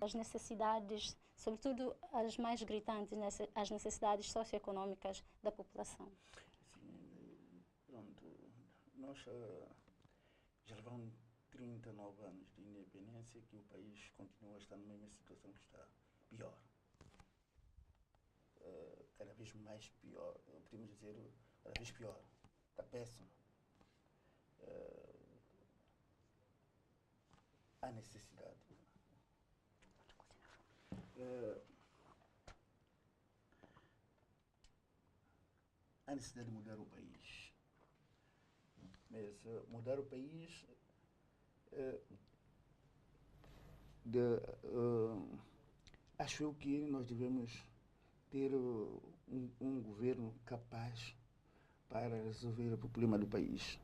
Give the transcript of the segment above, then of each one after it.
As necessidades, sobretudo as mais gritantes, as necessidades socioeconômicas da população. Sim, pronto. Nós já levamos 39 anos de independência que o país continua a estar na mesma situação que está, pior. Cada vez mais pior, podemos dizer, cada vez pior. Está péssimo. Há necessidade. Há necessidade de mudar o país. Mas mudar o país acho eu que nós devemos ter um governo capaz para resolver o problema do país.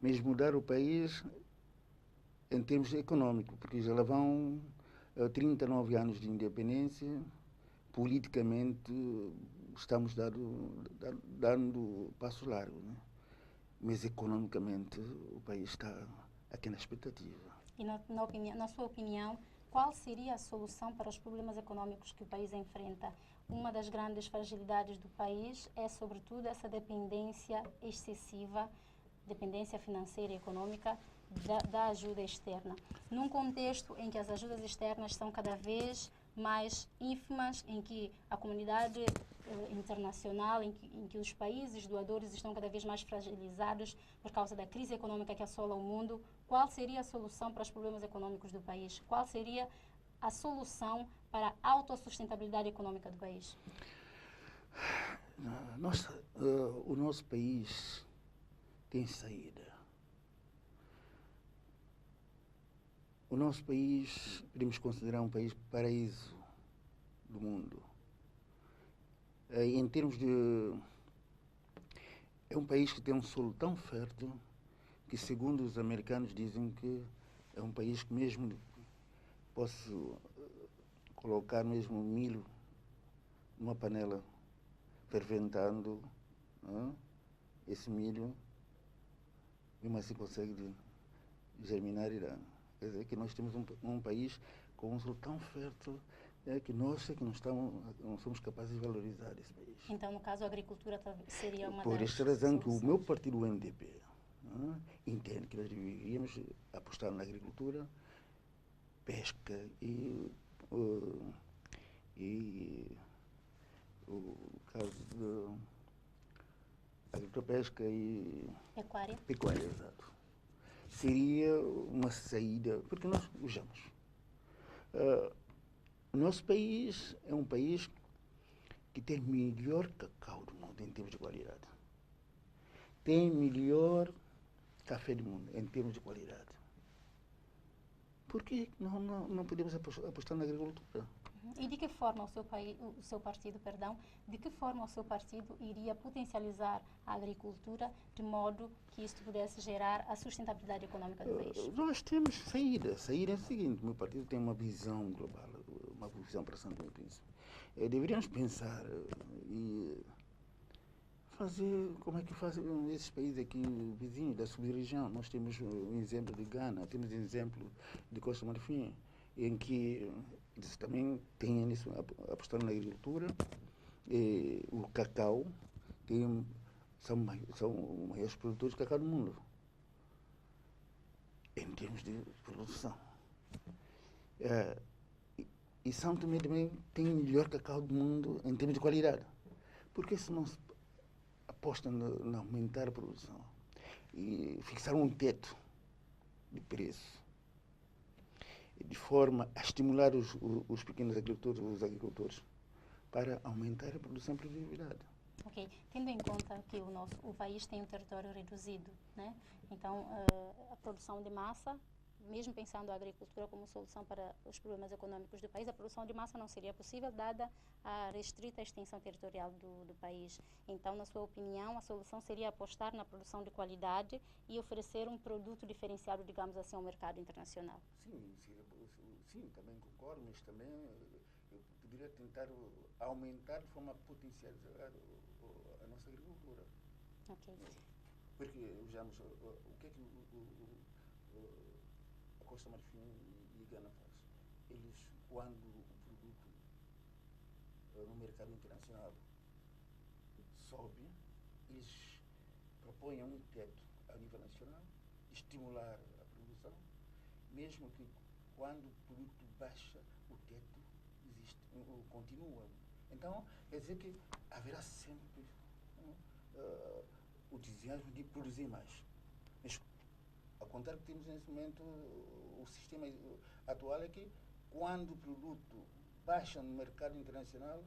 Mas mudar o país em termos econômicos, porque já lá vão 39 anos de independência, politicamente estamos dando passos largos, né? Mas economicamente o país está aqui na expectativa. E na sua opinião, qual seria a solução para os problemas econômicos que o país enfrenta? Uma das grandes fragilidades do país é, sobretudo, essa dependência excessiva, dependência financeira e econômica da ajuda externa. Num contexto em que as ajudas externas são cada vez mais ínfimas, em que a comunidade internacional, em que os países doadores estão cada vez mais fragilizados por causa da crise econômica que assola o mundo, qual seria a solução para os problemas econômicos do país? Qual seria a solução para a autossustentabilidade econômica do país? O nosso país tem saída. O nosso país, podemos considerar um país paraíso do mundo. Em termos de... É um país que tem um solo tão fértil que, segundo os americanos, dizem que é um país que mesmo posso colocar mesmo milho numa panela ferventando, esse milho, mesmo assim consegue germinar e dar. Quer dizer que nós temos um país com um solo tão fértil que nós não somos capazes de valorizar esse país. Então, no caso, a agricultura seria uma Por das esta razão que soluções. o meu partido, o MDP, entende que nós deveríamos apostar na agricultura, pesca e o caso de agricultura, pesca e pecuária, exato. Seria uma saída, porque nós vejamos, o nosso país é um país que tem melhor cacau do mundo em termos de qualidade. Tem melhor café do mundo em termos de qualidade. Por que não podemos apostar na agricultura? E de que forma o seu partido iria potencializar a agricultura de modo que isto pudesse gerar a sustentabilidade econômica do país? Nós temos saída. A saída é o seguinte: o meu partido tem uma visão global, uma visão para São Tomé e Príncipe. Deveríamos pensar e fazer como é que fazem esses países aqui vizinhos da sub-região. Nós temos um exemplo de Gana, temos um exemplo de Costa do Marfim, em que eles também têm apostado na agricultura. O cacau são os maiores produtores de cacau do mundo, em termos de produção. E São Tomé também tem o melhor cacau do mundo em termos de qualidade. Por que se não se aposta em aumentar a produção e fixar um teto de preço, de forma a estimular os pequenos agricultores, os agricultores, para aumentar a produção e a produtividade? Ok. Tendo em conta que o país tem um território reduzido, né? Então, a produção de massa, mesmo pensando a agricultura como solução para os problemas econômicos do país, a produção de massa não seria possível dada a restrita extensão territorial do país. Então, na sua opinião, a solução seria apostar na produção de qualidade e oferecer um produto diferenciado, digamos assim, ao mercado internacional? Sim, também concordo, mas também eu poderia tentar aumentar de forma a potencializar a nossa agricultura. Ok. Porque, vejamos, o que é que a Costa Marfim e Gana faz? Eles, quando o produto no mercado internacional sobe, eles propõem um teto a nível nacional, estimular a produção, mesmo que quando o produto baixa, o teto existe, continua. Então, quer dizer que haverá sempre o entusiasmo de produzir mais. Mas, ao contrário que temos nesse momento, o sistema atual é que quando o produto baixa no mercado internacional,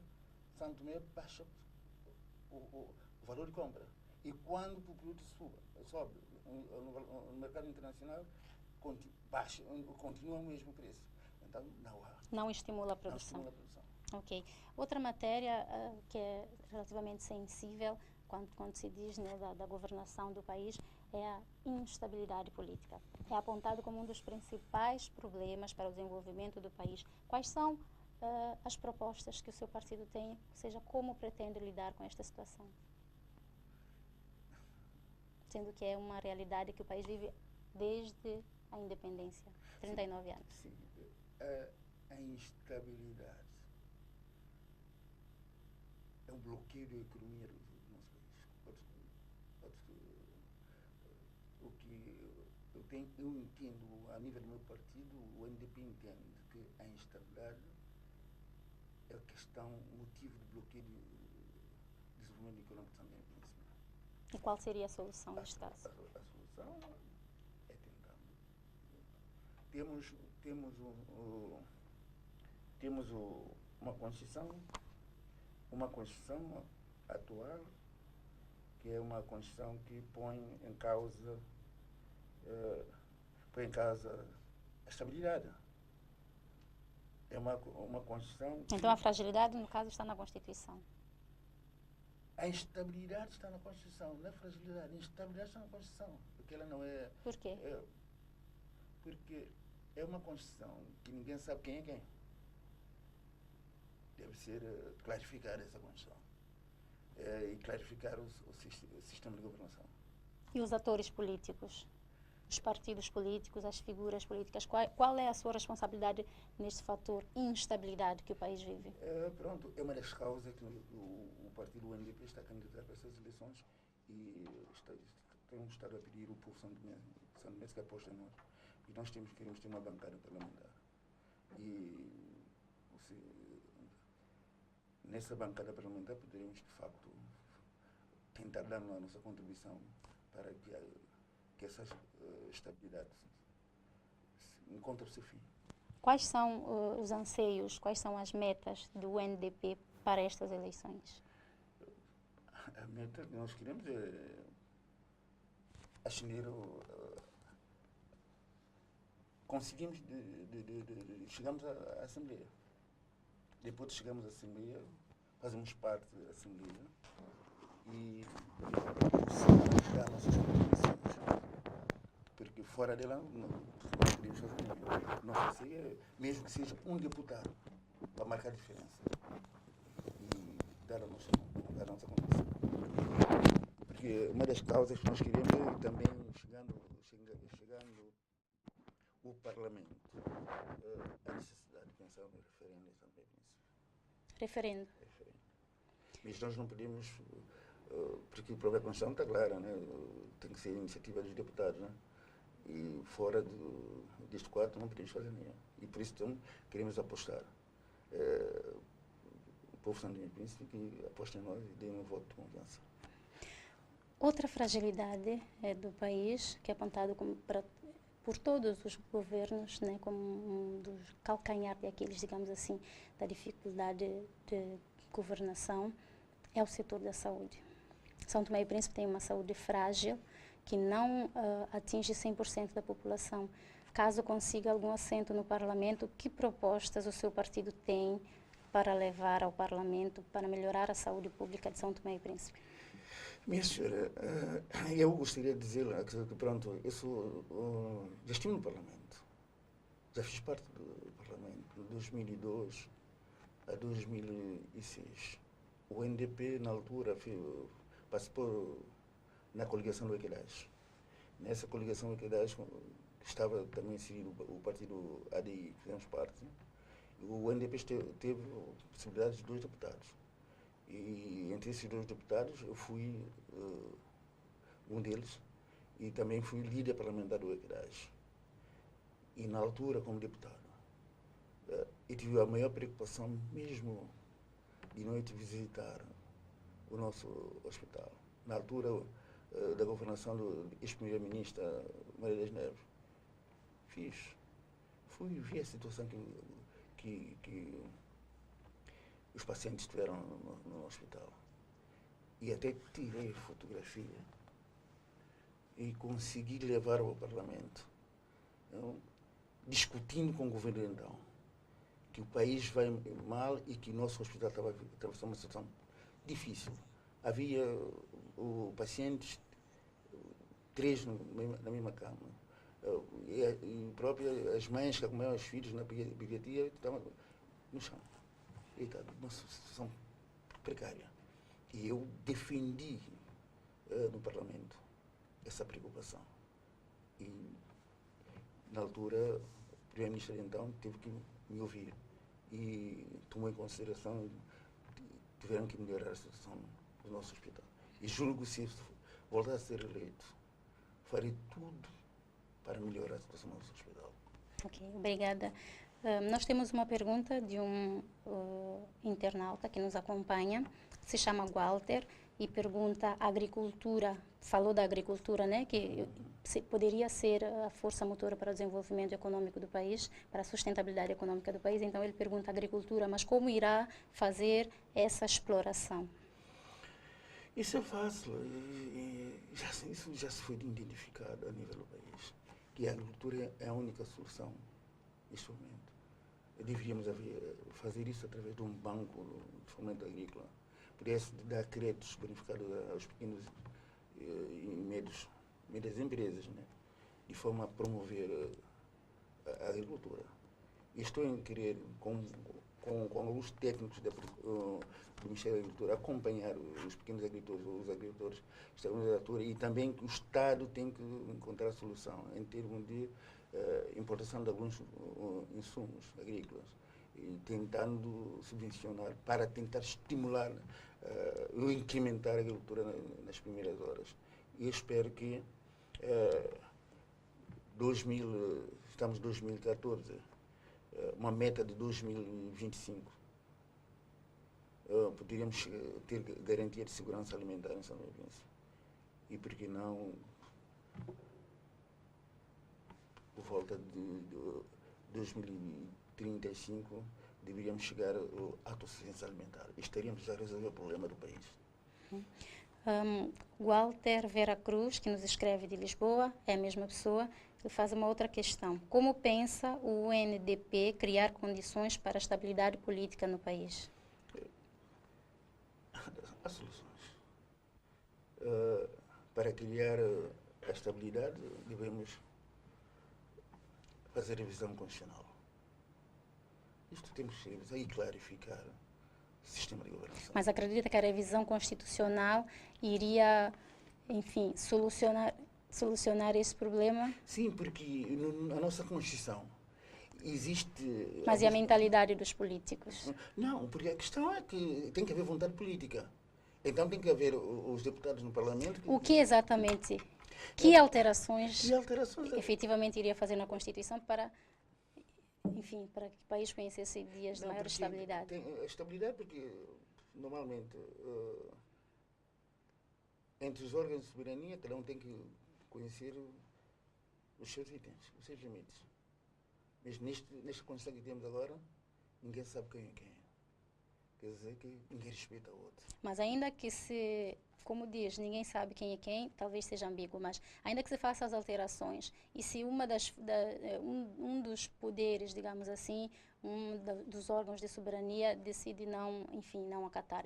São Tomé baixa o valor de compra. E quando o produto sobe no mercado internacional, continua o mesmo preço. Então, não estimula a produção. Não estimula a produção. Ok. Outra matéria que é relativamente sensível quando se diz, né, da governação do país é a instabilidade política. É apontado como um dos principais problemas para o desenvolvimento do país. Quais são as propostas que o seu partido tem, ou seja, como pretende lidar com esta situação? Sendo que é uma realidade que o país vive desde a independência, 39 anos. Sim, a instabilidade é um bloqueio da economia do nosso país. O que eu entendo, a nível do meu partido, o NDP entende que a instabilidade é a questão, motivo de bloqueio do desenvolvimento econômico também, principalmente. E qual seria a solução neste caso? A solução é tentar. Temos uma Constituição atual, que é uma Constituição que põe em causa a estabilidade. É uma Constituição que... Então a fragilidade, no caso, está na Constituição. A instabilidade está na Constituição, não é fragilidade. A instabilidade está na Constituição, porque ela não é... Por quê? Porque é uma Constituição que ninguém sabe quem é quem. Deve ser clarificada essa Constituição. E clarificar o sistema de governação. E os atores políticos? Os partidos políticos, as figuras políticas, qual é a sua responsabilidade neste fator instabilidade que o país vive? Pronto, é uma das causas que o partido UNDP está candidato a essas eleições e temos estado a pedir o povo santomense que aposta em nós. E nós queremos ter uma bancada parlamentar. E nessa bancada parlamentar poderemos, de facto, tentar dar a nossa contribuição para que essa estabilidade encontre o seu fim. Quais são os anseios, quais são as metas do UNDP para estas eleições? A meta que nós queremos é ascender conseguimos chegamos à Assembleia. Depois de chegarmos à Assembleia, fazemos parte da Assembleia e dar nossas contribuições. Porque fora dela não podemos fazer nada. Nossa ceia, mesmo que seja um deputado, para marcar a diferença e dar a nossa contribuição. Porque uma das causas que nós queremos é também chegando o Parlamento, a necessidade de pensar no referendo também. Referendo. Mas nós não podemos, porque a própria Constituição está clara, né? Tem que ser iniciativa dos deputados, né? E fora deste quadro não podemos fazer nenhum. E por isso então, queremos apostar. O povo santomense que aposta em nós e dê um voto de confiança. Outra fragilidade do país, que é apontado por todos os governos, né, como um dos calcanhar daqueles, digamos assim, da dificuldade de governação, é o setor da saúde. São Tomé e Príncipe tem uma saúde frágil, que não atinge 100% da população. Caso consiga algum assento no parlamento, que propostas o seu partido tem para levar ao parlamento para melhorar a saúde pública de São Tomé e Príncipe? Minha senhora, eu gostaria de dizer que pronto, eu já estive no Parlamento, já fiz parte do Parlamento, em 2002, a 2006. O NDP, na altura, participou na coligação do Equidade. Nessa coligação do Equidade estava também inserido o partido ADI, que fizemos parte. O NDP teve possibilidade de 2 deputados. E entre esses 2 deputados, eu fui um deles e também fui líder parlamentar do Equidade. E na altura, como deputado, eu tive a maior preocupação mesmo de noite visitar o nosso hospital. Na altura da governação do ex-primeira-ministra Maria das Neves, vi a situação que os pacientes tiveram no hospital. E até tirei fotografia e consegui levar ao Parlamento, discutindo com o governo então, que o país vai mal e que o nosso hospital estava atravessando uma situação difícil. Havia pacientes, 3 na mesma cama. E próprio as mães que acompanhavam os filhos na pediatria estavam no chão, deitados, numa situação precária. E eu defendi no Parlamento essa preocupação. E, na altura, o primeiro-ministro então teve que me ouvir e tomou em consideração que tiveram que melhorar a situação do nosso hospital. E julgo que se voltar a ser eleito, farei tudo para melhorar a situação do nosso hospital. Ok, obrigada. Nós temos uma pergunta de um internauta que nos acompanha, se chama Walter, e pergunta: agricultura, falou da agricultura, né, que poderia ser a força motora para o desenvolvimento econômico do país, para a sustentabilidade econômica do país. Então ele pergunta: agricultura, mas como irá fazer essa exploração? Isso é fácil, isso já se foi identificado a nível do país, que a agricultura é a única solução neste momento. Deveríamos fazer isso através de um banco de fomento agrícola, pudesse dar créditos bonificados aos pequenos e médias empresas, né, de forma a promover a agricultura. E estou em querer, com alguns técnicos do Ministério da Agricultura, acompanhar os pequenos agricultores, os agricultores que estão na agricultura, e também que o Estado tem que encontrar a solução em termos de importação de alguns insumos agrícolas, e tentando subvencionar para tentar estimular ou incrementar a agricultura nas primeiras horas. E espero que estamos em 2014, uma meta de 2025, poderíamos ter garantia de segurança alimentar em São Lourenço. E por que não, por volta de 2035, deveríamos chegar à autossuficiência alimentar. Estaríamos a resolver o problema do país. Walter Vera Cruz, que nos escreve de Lisboa, é a mesma pessoa, ele faz uma outra questão. Como pensa o UNDP criar condições para a estabilidade política no país? Há soluções. Para criar a estabilidade, devemos fazer revisão constitucional. Isto temos que revisar e clarificar o sistema de governação. Mas acredita que a revisão constitucional iria, enfim, solucionar esse problema? Sim, porque na nossa Constituição existe... Mas e a mentalidade dos políticos? Não, porque a questão é que tem que haver vontade política. Então tem que haver os deputados no Parlamento... O que exatamente? Que alterações efetivamente iria fazer na Constituição para, enfim, para que o país conhecesse dias de maior estabilidade? Tem estabilidade porque, normalmente, entre os órgãos de soberania, cada um tem que conhecer os seus itens, os seus limites. Mas nesta Constituição que temos agora, ninguém sabe quem é quem. Quer dizer que ninguém respeita o outro. Mas ainda que se, como diz, ninguém sabe quem é quem, talvez seja ambíguo, mas ainda que se faça as alterações, e se um dos poderes, digamos assim, dos órgãos de soberania decide não, enfim, não acatar.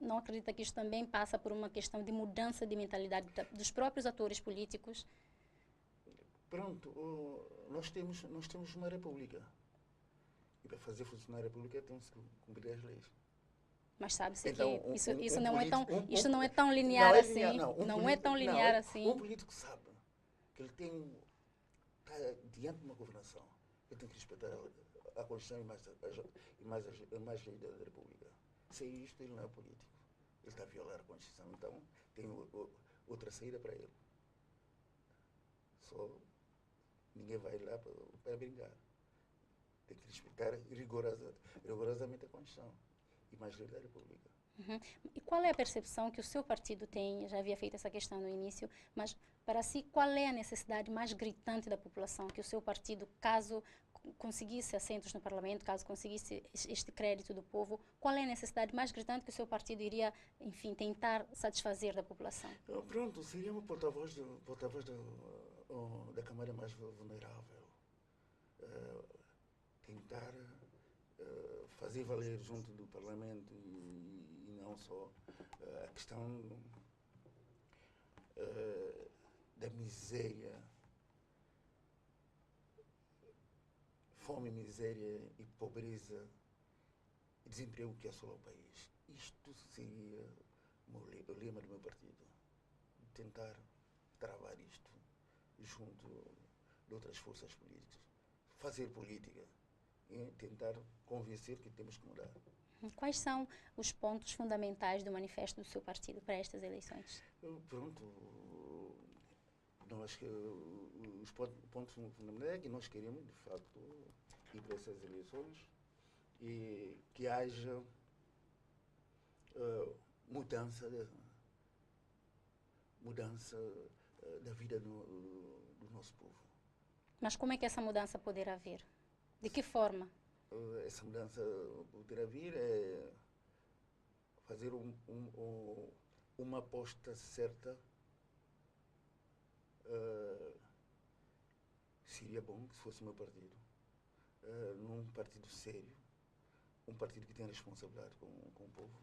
Não acredita que isto também passa por uma questão de mudança de mentalidade dos próprios atores políticos? Pronto, nós temos uma república. E para fazer funcionar a República tem-se que cumprir as leis. Mas sabe-se Então, que isso não é tão, político, isto não é tão não linear é assim. linear, Não é tão não, linear assim. um político sabe que ele tem, está diante de uma governação, ele tem que respeitar a Constituição e mais leis da República. Sem isto, ele não é político. Ele está a violar a Constituição, então tem outra saída para ele. Só ninguém vai lá para brincar. Tem que respeitar rigorosamente a Constituição e mais leis da República. Uhum. E qual é a percepção que o seu partido tem? Já havia feito essa questão no início, mas para si, qual é a necessidade mais gritante da população que o seu partido, caso conseguisse assentos no parlamento, caso conseguisse este crédito do povo, qual é a necessidade mais gritante que o seu partido iria, enfim, tentar satisfazer da população? Pronto, seria uma porta-voz da camada mais vulnerável. Tentar fazer valer junto do Parlamento e não só a questão da miséria, fome, miséria e pobreza e desemprego que assola o país. Isto seria o lema do meu partido. Tentar travar isto junto de outras forças políticas. Fazer política e tentar convencer que temos que mudar. Quais são os pontos fundamentais do manifesto do seu partido para estas eleições? Pronto, nós, os pontos fundamentais é que nós queremos, de facto, ir para essas eleições e que haja mudança da vida do nosso povo. Mas como é que essa mudança poderá vir? De que forma? Essa mudança poderá vir é fazer uma aposta certa. Seria bom que fosse o meu partido. Num partido sério, um partido que tem responsabilidade com o povo,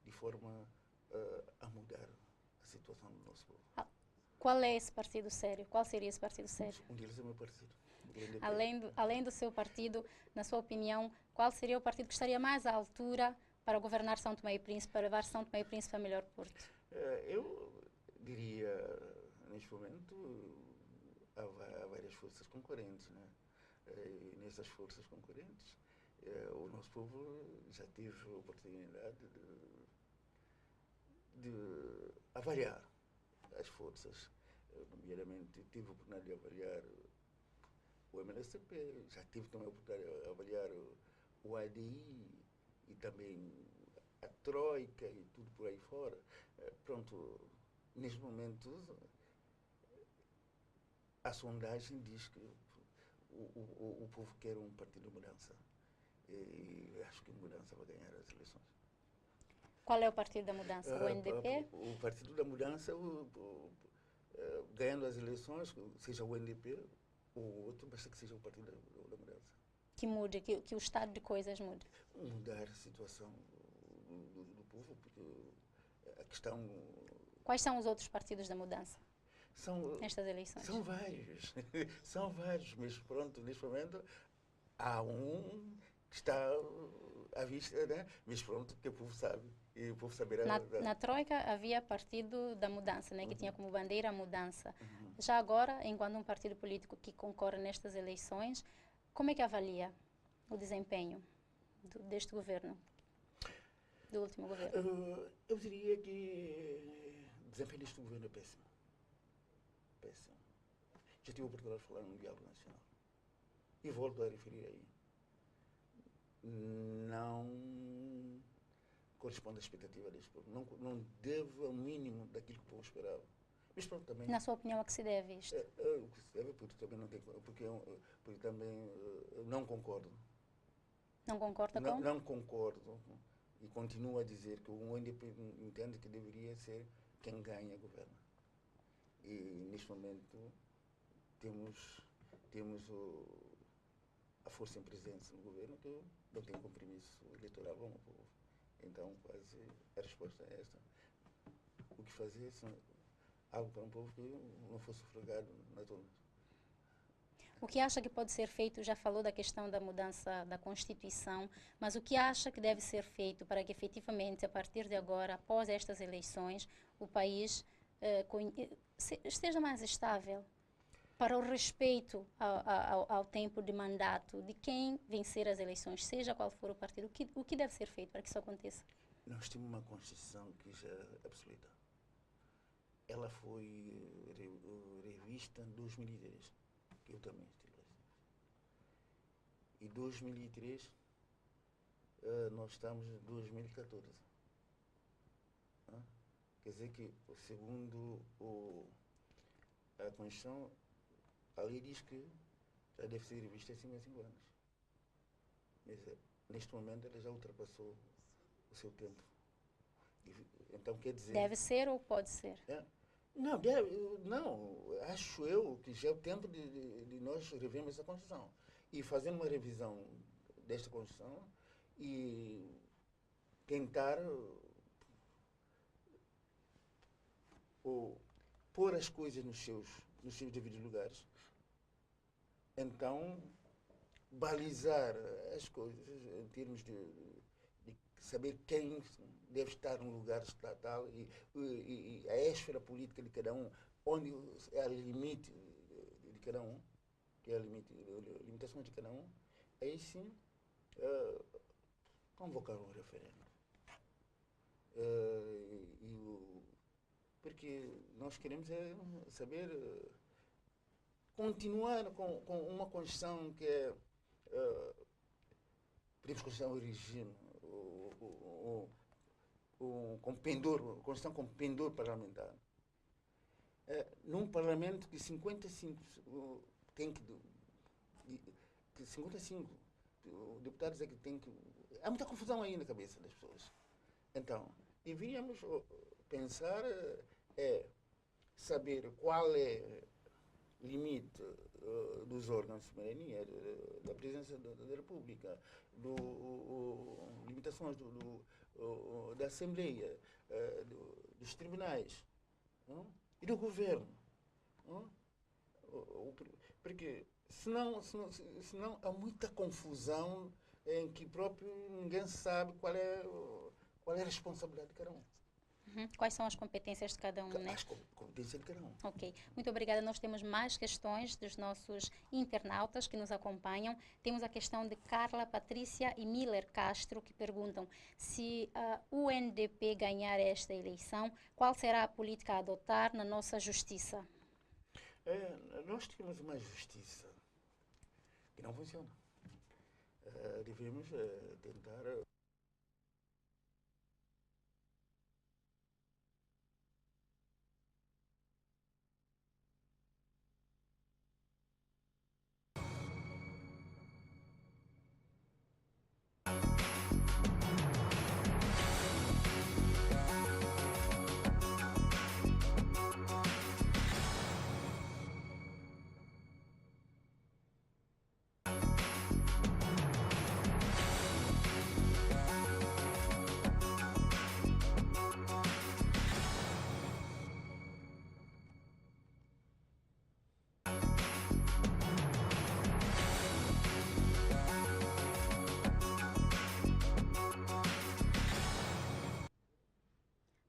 de forma a mudar a situação do nosso povo. Qual é esse partido sério? Qual seria esse partido sério? Um deles é o meu partido. Além do seu partido, na sua opinião, qual seria o partido que estaria mais à altura para governar São Tomé e Príncipe, para levar São Tomé e Príncipe a melhor porto? Eu diria, neste momento, há várias forças concorrentes, né? E nessas forças concorrentes, o nosso povo já teve a oportunidade de avaliar as forças. Nomeadamente, tive a oportunidade de avaliar o MLSTP, já tive também a oportunidade de avaliar o ADI e também a Troika e tudo por aí fora. Pronto, neste momento, a sondagem diz que o povo quer um partido de mudança. E acho que a mudança vai ganhar as eleições. Qual é o partido da mudança? O NDP? O partido da mudança, ganhando as eleições, seja o NDP ou outro, basta que seja o partido da mudança. Que mude, que o estado de coisas mude. Mudar a situação do povo, porque a questão... Quais são os outros partidos da mudança nestas eleições? São vários, são vários, mas pronto, neste momento há um que está à vista, né? Mas pronto, que o povo sabe, e o povo saberá... Na Troika havia partido da mudança, né, que tinha como bandeira a mudança. Já agora, enquanto um partido político que concorre nestas eleições, como é que avalia o desempenho deste governo, do último governo? Eu diria que o desempenho deste governo é péssimo. Péssimo. Já tive a oportunidade de falar no diálogo nacional. E volto a referir aí. Não corresponde à expectativa deste povo. Não deve ao mínimo daquilo que o povo esperava. Mas pronto, também... Na sua opinião, a que se deve isto? O que se deve, porque também não tem... Porque também não concordo. Não concorda com? Não concordo. E continuo a dizer que o NDP entende que deveria ser quem ganha governa. E neste momento temos a força em presença no governo que não tem compromisso eleitoral com o povo. Então, quase a resposta é esta. O que fazer? Algo para um povo que não fosse sufragado nas urnas. O que acha que pode ser feito, já falou da questão da mudança da Constituição, mas o que acha que deve ser feito para que efetivamente, a partir de agora, após estas eleições, o país esteja mais estável para o respeito ao tempo de mandato de quem vencer as eleições, seja qual for o partido? O que deve ser feito para que isso aconteça? Nós temos uma Constituição que já é obsoleta. Ela foi revista em 2003, que eu também estive lá. E 2003, nós estamos em 2014. Quer dizer que, segundo a Constituição, a lei diz que já deve ser revista em 5 anos. Mas, neste momento, ela já ultrapassou o seu tempo. Então, quer dizer... Deve ser ou pode ser? Não, acho eu que já é o tempo de nós revermos essa Constituição. E fazendo uma revisão desta Constituição e tentar pôr as coisas nos seus devidos lugares. Então, balizar as coisas em termos de saber quem deve estar no lugar tal e a esfera política de cada um, onde é o limite de cada um, que é a limitação de cada um, aí sim convocar um referendo. Porque nós queremos saber continuar com uma Constituição que é, podemos considerar um regime, Constituição com pendor parlamentar. Num parlamento que 55 deputados é que tem que... Há muita confusão aí na cabeça das pessoas. Então, deveríamos pensar, saber qual é o limite dos órgãos de soberania, da presidência da República, limitações da Assembleia, dos tribunais, e do governo. Porque senão há muita confusão em que próprio ninguém sabe qual é a responsabilidade de cada um. Quais são as competências de cada um, né? As competências de cada um. Ok. Muito obrigada. Nós temos mais questões dos nossos internautas que nos acompanham. Temos a questão de Carla Patrícia e Miller Castro, que perguntam se a UNDP ganhar esta eleição, qual será a política a adotar na nossa justiça? Nós temos uma justiça que não funciona. Devemos tentar...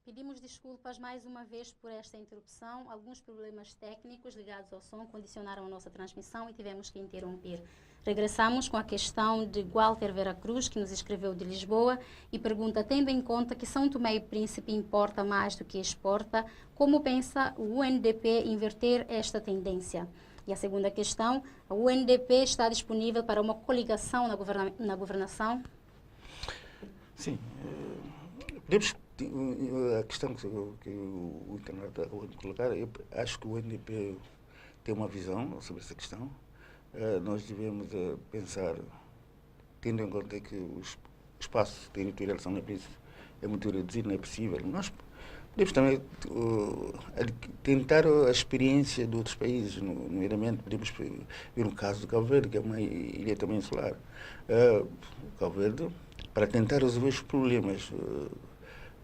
Pedimos desculpas mais uma vez por esta interrupção. Alguns problemas técnicos ligados ao som condicionaram a nossa transmissão e tivemos que interromper. Regressamos com a questão de Walter Veracruz, que nos escreveu de Lisboa e pergunta, tendo em conta que São Tomé e Príncipe importa mais do que exporta, como pensa o UNDP inverter esta tendência? E a segunda questão, a UNDP está disponível para uma coligação na governação? Sim. Podemos... A questão que o internauta acabou de colocar, eu acho que o UNDP tem uma visão sobre essa questão. Nós devemos pensar, tendo em conta que o espaço territorial de São Tomé é muito reduzido, não é possível. Nós podemos também tentar a experiência de outros países, nomeadamente podemos ver um caso do Cabo Verde, que é uma ilha também insular. O Cabo Verde, para tentar resolver os problemas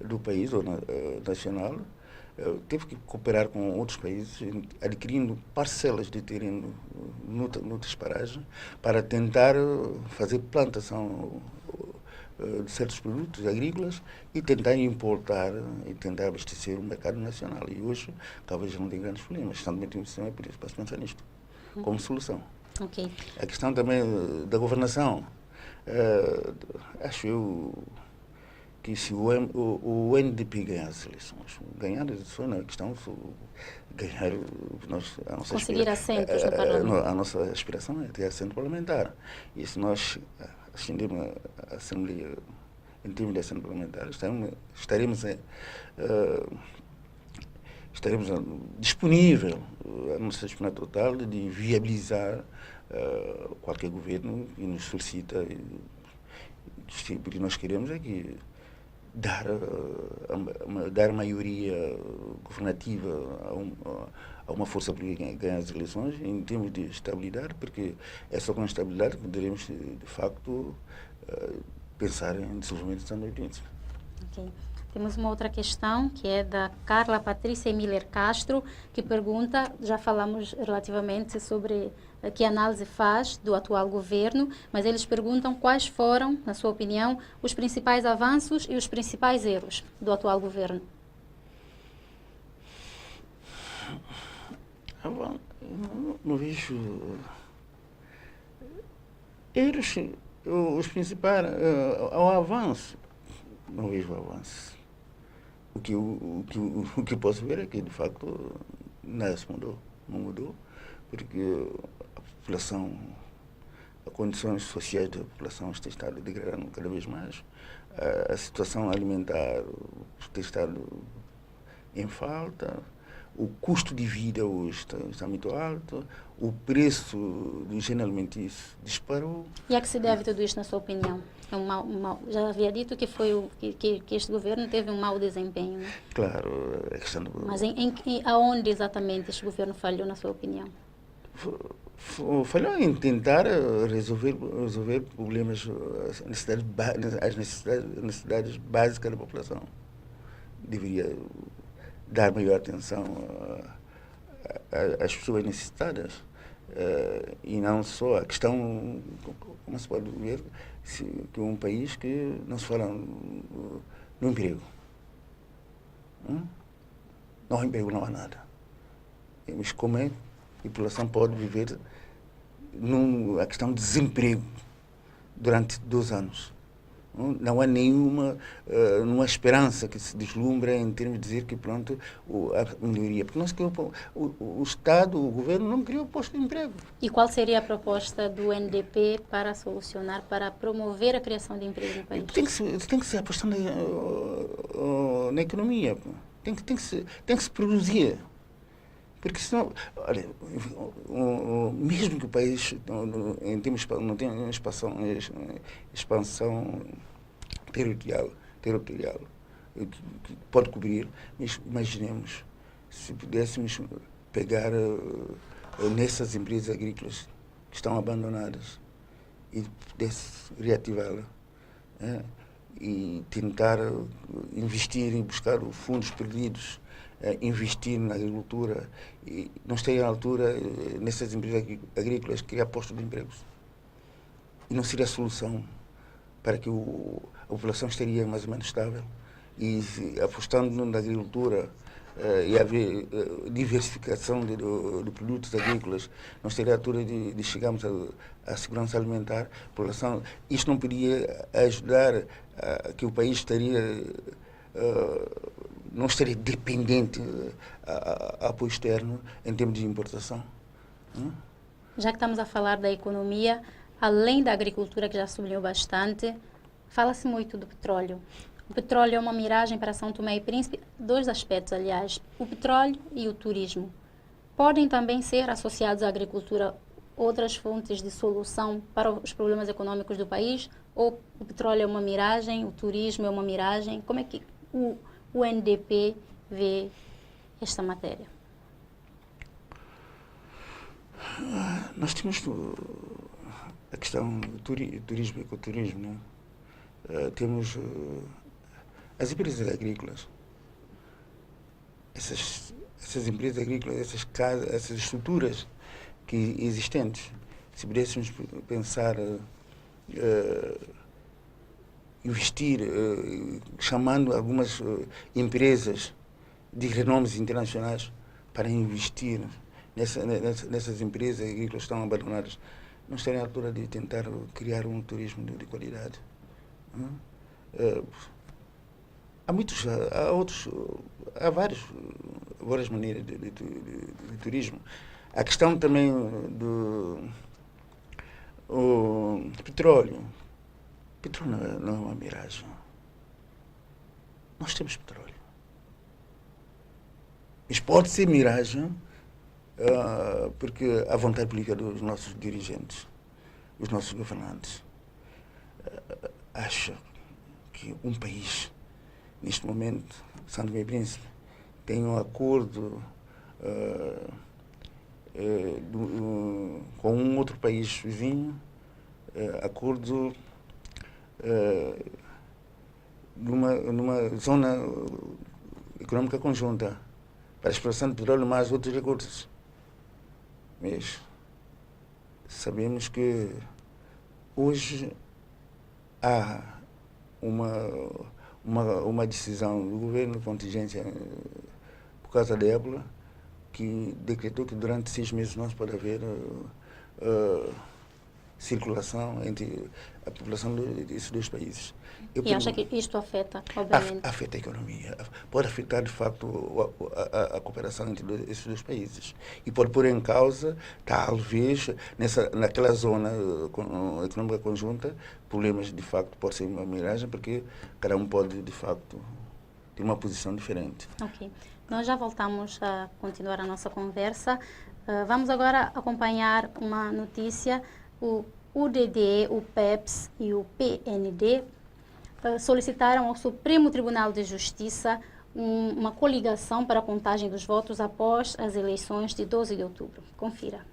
do país ou nacional, teve que cooperar com outros países, adquirindo parcelas de terreno noutras paragens, para tentar fazer plantação de certos produtos agrícolas e tentar importar e tentar abastecer o mercado nacional. E hoje, Cabo Verde não tem grandes problemas. Estão também tem um por isso para se pensar nisto como solução. Ok. A questão também da governação, acho eu que se o NDP ganhar as eleições, ganhar as eleições não é questão de ganhar a nossa Conseguir assentos no Parlamento. a nossa aspiração é ter assento parlamentar. E se nós ascendermos a Assembleia em termos de assento parlamentar, estaremos disponível a nossa disponibilidade total de viabilizar qualquer governo que nos solicita. O que nós queremos é que dar maioria governativa a uma força política que ganha as eleições em termos de estabilidade, porque é só com a estabilidade que poderemos, de facto, pensar em desenvolvimento de São Luís. Ok. Temos uma outra questão, que é da Carla Patrícia Miller Castro, que pergunta, já falamos relativamente sobre que análise faz do atual governo, mas eles perguntam quais foram, na sua opinião, os principais avanços e os principais erros do atual governo. Não vejo erros, os principais, o avanço, não vejo avanço. O que eu posso ver é que, de facto, nada se mudou. Não mudou, porque a população, as condições sociais da população tem estado degradando cada vez mais. A situação alimentar tem estado em falta. O custo de vida hoje está muito alto. O preço do gênero alimentício disparou. E a que se deve tudo isto, na sua opinião? É já havia dito que foi que este governo teve um mau desempenho, né? Claro, a questão do... Mas aonde exatamente este governo falhou, na sua opinião? Falhou em tentar resolver problemas, as necessidades básicas da população. Deveria dar maior atenção às pessoas necessitadas, e não só a questão, como se pode ver, que é um país que não se fala no emprego. Não há emprego, não há nada. Mas como é que a população pode viver a questão de desemprego durante 2 anos? Não há nenhuma esperança que se deslumbra em termos de dizer que pronto, a melhoria. Porque nós o Estado, o governo não criou posto de emprego. E qual seria a proposta do NDP para solucionar, para promover a criação de emprego no país? Tem que se apostar na economia. Tem que se produzir. Porque senão, olha, mesmo que o país não tenha uma expansão territorial que pode cobrir, mas imaginemos se pudéssemos pegar nessas empresas agrícolas que estão abandonadas e pudesse reativá-las, e tentar investir e buscar os fundos perdidos, investir na agricultura, e não esteja à altura nessas empresas agrícolas criar postos de empregos. E não seria a solução para que a população estaria mais ou menos estável. E apostando na agricultura e haver diversificação de produtos agrícolas, não estaria à altura de chegarmos à segurança alimentar. A população, isto não poderia ajudar que o país não estaria dependente a apoio externo em termos de importação. Já que estamos a falar da economia, além da agricultura, que já sublinhou bastante, fala-se muito do petróleo. O petróleo é uma miragem para São Tomé e Príncipe, 2 aspectos, aliás, o petróleo e o turismo. Podem também ser associados à agricultura outras fontes de solução para os problemas econômicos do país? Ou o petróleo é uma miragem, o turismo é uma miragem? Como é que o NDP vê esta matéria? Nós temos a questão do turismo e ecoturismo, né? Temos as empresas agrícolas essas empresas agrícolas, essas casas, essas estruturas que existentes, se pudéssemos pensar investir, chamando algumas empresas de renomes internacionais para investir nessas empresas agrícolas que estão abandonadas, não estaria à altura de tentar criar um turismo de qualidade. Há várias maneiras de turismo. A questão também do petróleo. Petróleo não é uma miragem. Nós temos petróleo. Mas pode ser miragem porque a vontade política dos nossos dirigentes, os nossos governantes, acham que um país, neste momento, São Tomé e Príncipe, tem um acordo com um outro país vizinho, acordo numa zona econômica conjunta para a exploração de petróleo mais outros recursos. Mas sabemos que hoje há uma decisão do governo de contingência por causa da ébola que decretou que durante 6 meses não se pode haver circulação entre a população desses dois países. E acha que isto afeta, obviamente? Afeta a economia. Pode afetar, de facto, a cooperação entre esses dois países. E pode pôr em causa, talvez, naquela zona econômica conjunta, problemas, de facto, pode ser uma miragem, porque cada um pode, de facto, ter uma posição diferente. Ok. Nós já voltamos a continuar a nossa conversa. Vamos agora acompanhar uma notícia. O UDD, o PEPS e o PND solicitaram ao Supremo Tribunal de Justiça uma coligação para a contagem dos votos após as eleições de 12 de outubro. Confira.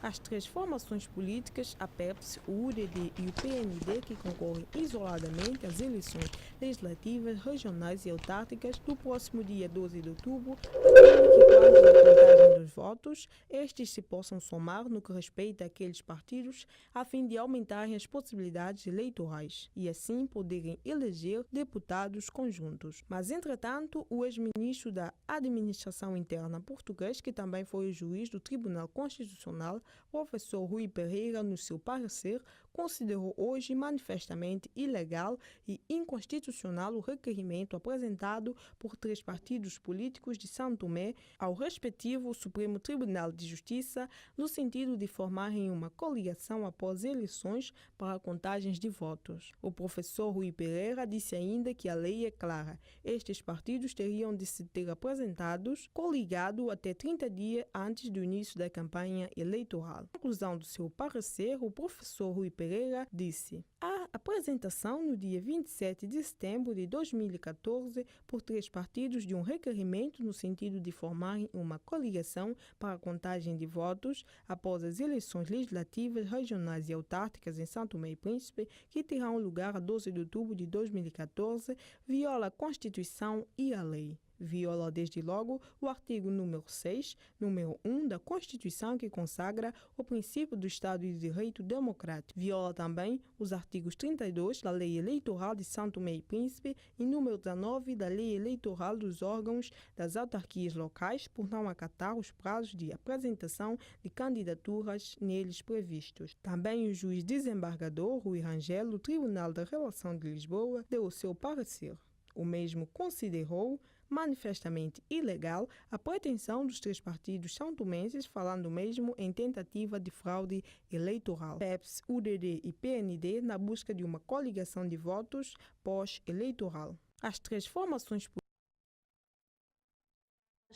As três formações políticas, a PEPS, o UDD e o PND, que concorrem isoladamente às eleições legislativas, regionais e autárquicas do próximo dia 12 de outubro, pretendem que, quando a contagem dos votos, estes se possam somar no que respeita àqueles partidos, a fim de aumentarem as possibilidades eleitorais e, assim, poderem eleger deputados conjuntos. Mas, entretanto, o ex-ministro da Administração Interna português, que também foi o juiz do Tribunal Constitucional, professor Rui Pereira, no seu parecer, considerou hoje manifestamente ilegal e inconstitucional o requerimento apresentado por 3 partidos políticos de São Tomé ao respectivo Supremo Tribunal de Justiça, no sentido de formarem uma coligação após eleições para contagens de votos. O professor Rui Pereira disse ainda que a lei é clara. Estes partidos teriam de se ter apresentados coligado até 30 dias antes do início da campanha eleitoral. Na conclusão do seu parecer, o professor Rui Pereira disse: a apresentação no dia 27 de setembro de 2014 por 3 partidos de um requerimento no sentido de formarem uma coligação para a contagem de votos após as eleições legislativas, regionais e autárquicas em São Tomé e Príncipe, que terão lugar a 12 de outubro de 2014, viola a Constituição e a lei. Viola desde logo o artigo número 6, número 1 da Constituição, que consagra o princípio do Estado de Direito Democrático. Viola também os artigos 32 da Lei Eleitoral de São Tomé e Príncipe e número 19 da Lei Eleitoral dos órgãos das autarquias locais, por não acatar os prazos de apresentação de candidaturas neles previstos. Também o juiz desembargador Rui Rangel, do Tribunal da Relação de Lisboa, deu o seu parecer. O mesmo considerou manifestamente ilegal a pretensão dos 3 partidos são-tomenses, falando mesmo em tentativa de fraude eleitoral. PEPS, UDD e PND na busca de uma coligação de votos pós-eleitoral. As 3 formações políticas.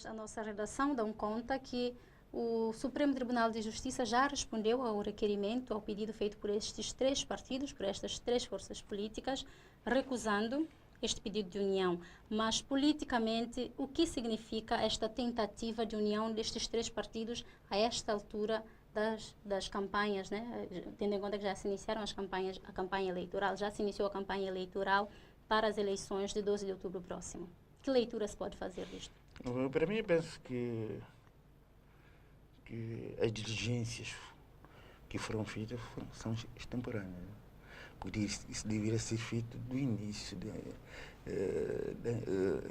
A nossa redação dá conta que o Supremo Tribunal de Justiça já respondeu ao requerimento, ao pedido feito por estes 3 partidos, por estas 3 forças políticas, recusando este pedido de união. Mas, politicamente, o que significa esta tentativa de união destes 3 partidos a esta altura das campanhas, né? Tendo em conta que já se iniciaram a campanha eleitoral, já se iniciou a campanha eleitoral para as eleições de 12 de outubro próximo? Que leitura se pode fazer disto? Para mim, eu penso que as diligências que foram feitas são extemporâneas. Porque isso deveria ser feito do início da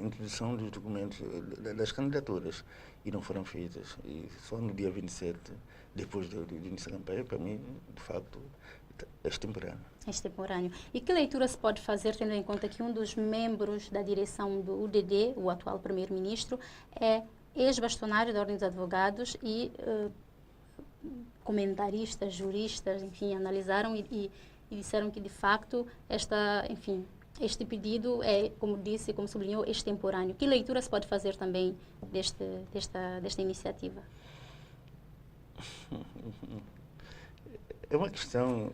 introdução dos documentos das candidaturas, e não foram feitas. E só no dia 27, depois do início da campanha, para mim, de facto, é extemporâneo. É extemporâneo. E que leitura se pode fazer, tendo em conta que um dos membros da direção do UDD, o atual primeiro-ministro, é ex-bastonário da Ordem dos Advogados e comentaristas, juristas, enfim, analisaram e disseram que, de facto, este pedido é, como disse, como sublinhou, extemporâneo. Que leitura se pode fazer também desta iniciativa? É uma questão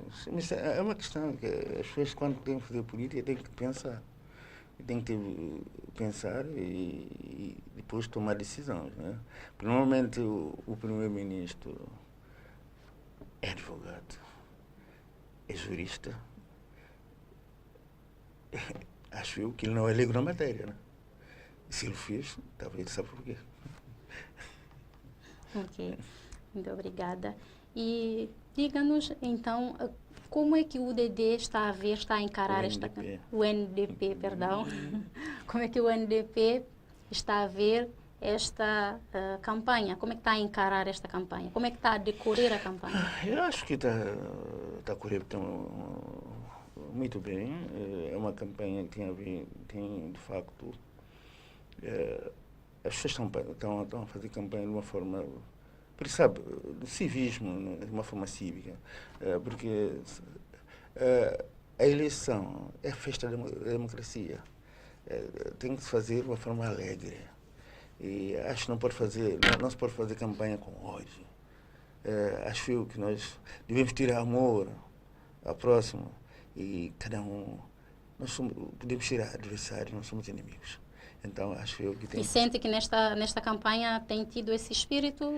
que as pessoas, quando têm que fazer política, têm que pensar. Tem que pensar e depois tomar decisões, né? Porque normalmente o primeiro-ministro é advogado, é jurista. Acho eu que ele não é leigo na matéria, né? E se ele fez, talvez ele saiba por quê. Ok, muito obrigada. E diga-nos, então, como é que o UDD está a encarar o NDP, perdão. Como é que o NDP está a ver esta campanha? Como é que está a encarar esta campanha? Como é que está a decorrer a campanha? Eu acho que está a correr muito bem. É uma campanha que tem de facto... as pessoas estão a fazer campanha de uma forma... Porque, sabe, do civismo, de uma forma cívica. Porque a eleição é a festa da democracia. Tem que se fazer de uma forma alegre. E acho que não se pode fazer campanha com ódio. Acho eu que nós devemos ter amor ao próximo e cada um... podemos ser adversários, não somos inimigos. Então, acho eu que tem... E sente que nesta campanha tem tido esse espírito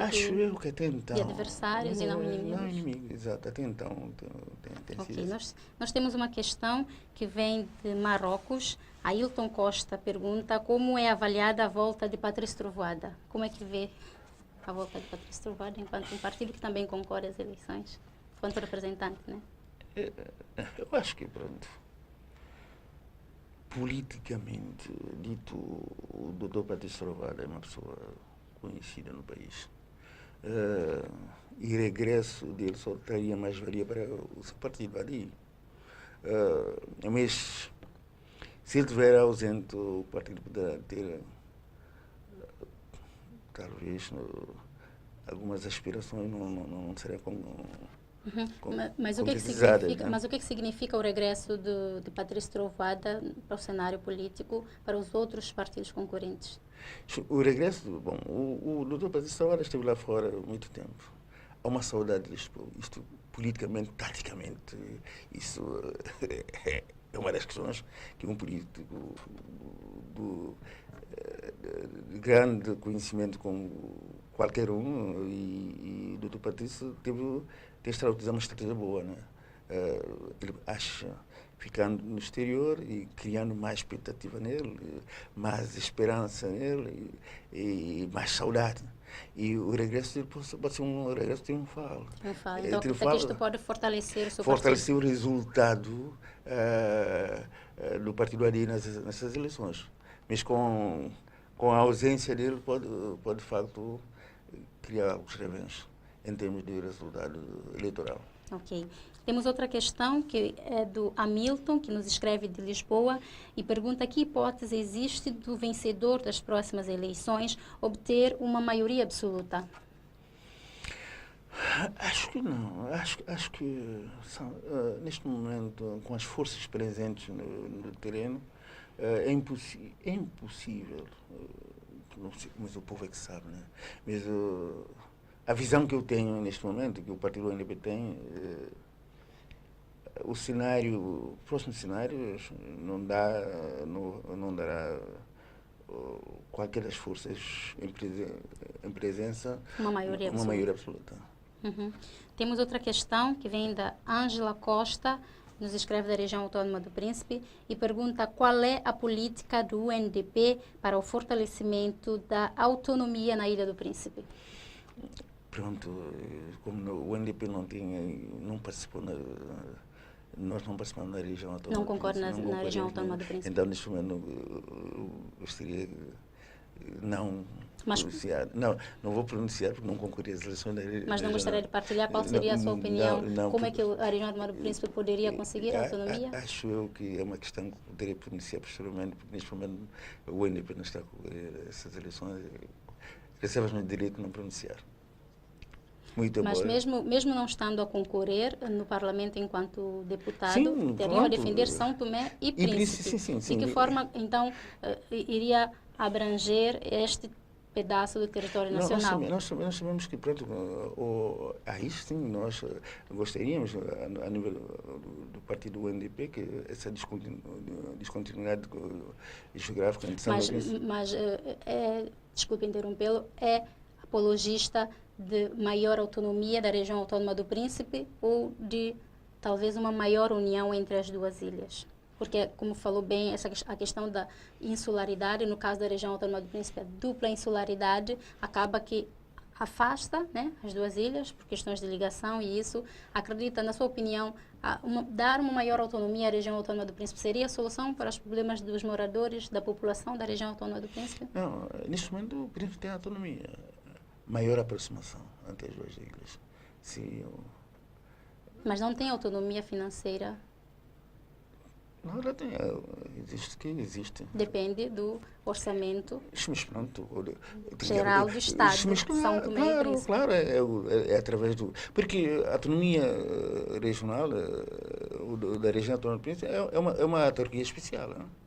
acho eu que até então... de adversários e não inimigos? Não inimigos, exato. Até então tem Ok, sido... Nós temos uma questão que vem de Marrocos. Ailton Costa pergunta como é avaliada a volta de Patrício Trovoada. Como é que vê a volta de Patrício Trovoada enquanto um partido que também concorre às eleições, enquanto representante, né? Eu acho que, pronto... Politicamente dito, o Dr. Patrício Trovoada é uma pessoa conhecida no país. E regresso dele só traria mais-valia para o seu partido ali. Mas, se ele estiver ausente, o partido poderá ter, talvez, algumas aspirações não serão Mas o que é que significa o regresso de Patrício Trovoada para o cenário político, para os outros partidos concorrentes? O regresso, bom, o Dr. Patrício Trovoada esteve lá fora há muito tempo. Há uma saudade de Lisboa. Isto, politicamente, taticamente, isso é uma das questões que um político de grande conhecimento como qualquer um, e o Dr. Patrício teve uma estratégia boa, né? Ele acha, ficando no exterior e criando mais expectativa nele, mais esperança nele e mais saudade. E o regresso dele pode ser um regresso triunfal. Então, isto pode fortalecer o seu fortalecer partido. O resultado do partido ali nessas eleições. Mas com a ausência dele pode de facto criar alguns reventos em termos de resultado eleitoral. Ok. Temos outra questão que é do Hamilton, que nos escreve de Lisboa e pergunta que hipótese existe do vencedor das próximas eleições obter uma maioria absoluta? Acho que não. Acho que neste momento, com as forças presentes no terreno, é impossível. Não sei, mas o povo é que sabe, né? Mas a visão que eu tenho neste momento, que o partido do NDP tem, o próximo cenário não dará qualquer das forças em presença uma maioria absoluta. Uhum. Temos outra questão que vem da Ângela Costa. nos escreve da região autónoma do Príncipe e pergunta qual é a política do UNDP para o fortalecimento da autonomia na Ilha do Príncipe. Pronto, como o UNDP não participou nós não participamos na região autónoma. Não concordo na região autónoma do Príncipe. Então, neste momento, eu gostaria não pronunciar. Não vou pronunciar porque não concorri às eleições da região. Mas não gostaria de partilhar qual seria a sua opinião? Como é que a região autónoma do Príncipe poderia conseguir a autonomia? Acho eu que é uma questão que poderia pronunciar posteriormente, porque neste momento o UNDP não está a concorrer a essas eleições. Recebemos o direito de não pronunciar. Mas mesmo não estando a concorrer no Parlamento enquanto deputado, sim, teriam a defender São Tomé e Príncipe. Sim. De que forma, então, iria abranger este pedaço do território nacional? Nós sabemos que, pronto, isso sim, nós gostaríamos, a nível do partido UNDP, que essa descontinuidade geográfica entre São Mas desculpe interrompê-lo, é apologista de maior autonomia da região autónoma do Príncipe ou de talvez uma maior união entre as duas ilhas? Porque, como falou bem, a questão da insularidade, no caso da região autónoma do Príncipe, a dupla insularidade acaba que afasta, né, as duas ilhas por questões de ligação, e isso, acredita, na sua opinião, dar uma maior autonomia à região autónoma do Príncipe seria a solução para os problemas dos moradores, da população da região autónoma do Príncipe? Não, neste momento o Príncipe tem autonomia. Maior aproximação entre as duas ilhas. Mas não tem autonomia financeira? Não, ela tem. Existe. Depende do orçamento geral do Estado, São Tomé e Príncipe. Claro, é através do... Porque a autonomia regional da região autónoma do Príncipe é uma autarquia especial, não?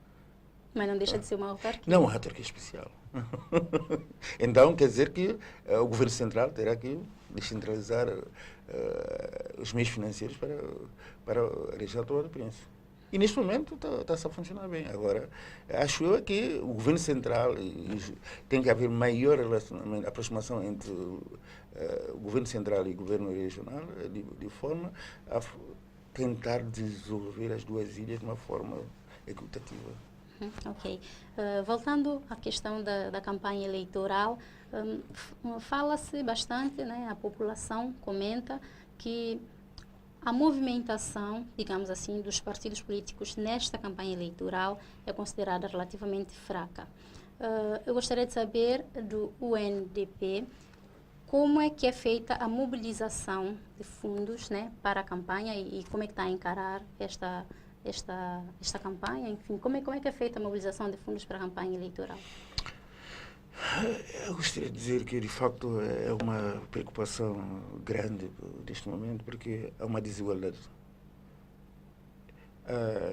Mas não deixa de ser uma autarquia? Não, uma autarquia especial. Então, quer dizer que o governo central terá que descentralizar os meios financeiros para a região autónoma do Príncipe. E, neste momento, está a funcionar bem. Agora, acho eu que o governo central tem que haver maior relacionamento, aproximação entre o governo central e o governo regional, de forma a tentar desenvolver as duas ilhas de uma forma equitativa. Ok. Voltando à questão da campanha eleitoral, fala-se bastante, né, a população comenta que a movimentação, digamos assim, dos partidos políticos nesta campanha eleitoral é considerada relativamente fraca. Eu gostaria de saber do UNDP como é que é feita a mobilização de fundos, né, para a campanha e como é que está a encarar esta campanha, enfim, como é que é feita a mobilização de fundos para a campanha eleitoral? Eu gostaria de dizer que, de facto, é uma preocupação grande neste momento, porque há uma desigualdade.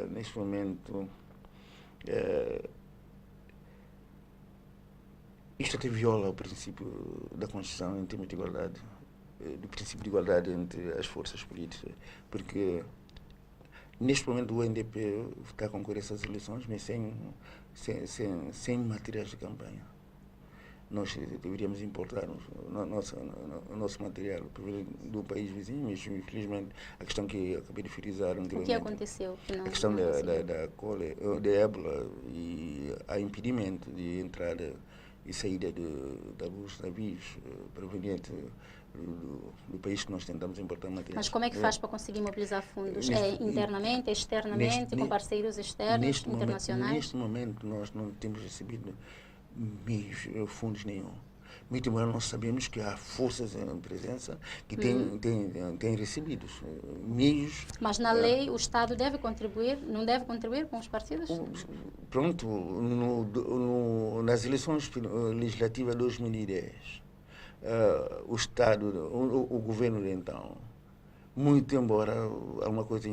Neste momento, isto até viola o princípio da Constituição em termos de igualdade, do princípio de igualdade entre as forças políticas, porque neste momento o UNDP está a concorrer a essas eleições, mas sem materiais de campanha. Nós deveríamos importar o nosso material do país vizinho, mas infelizmente a questão que acabei de frisar anteriormente. O que aconteceu? A questão da ébola e há impedimento de entrada e saída dos navios provenientes do país que nós tentamos importar material. Mas como é que faz para conseguir mobilizar fundos? Internamente, externamente, com parceiros externos, internacionais? Neste momento nós não temos recebido meios, fundos nenhum. Muito embora nós sabemos que há forças em presença que têm recebido meios. Mas na lei o Estado deve contribuir, não deve contribuir com os partidos? Pronto, nas eleições legislativas de 2010, o Estado, o governo de então, muito embora alguma coisa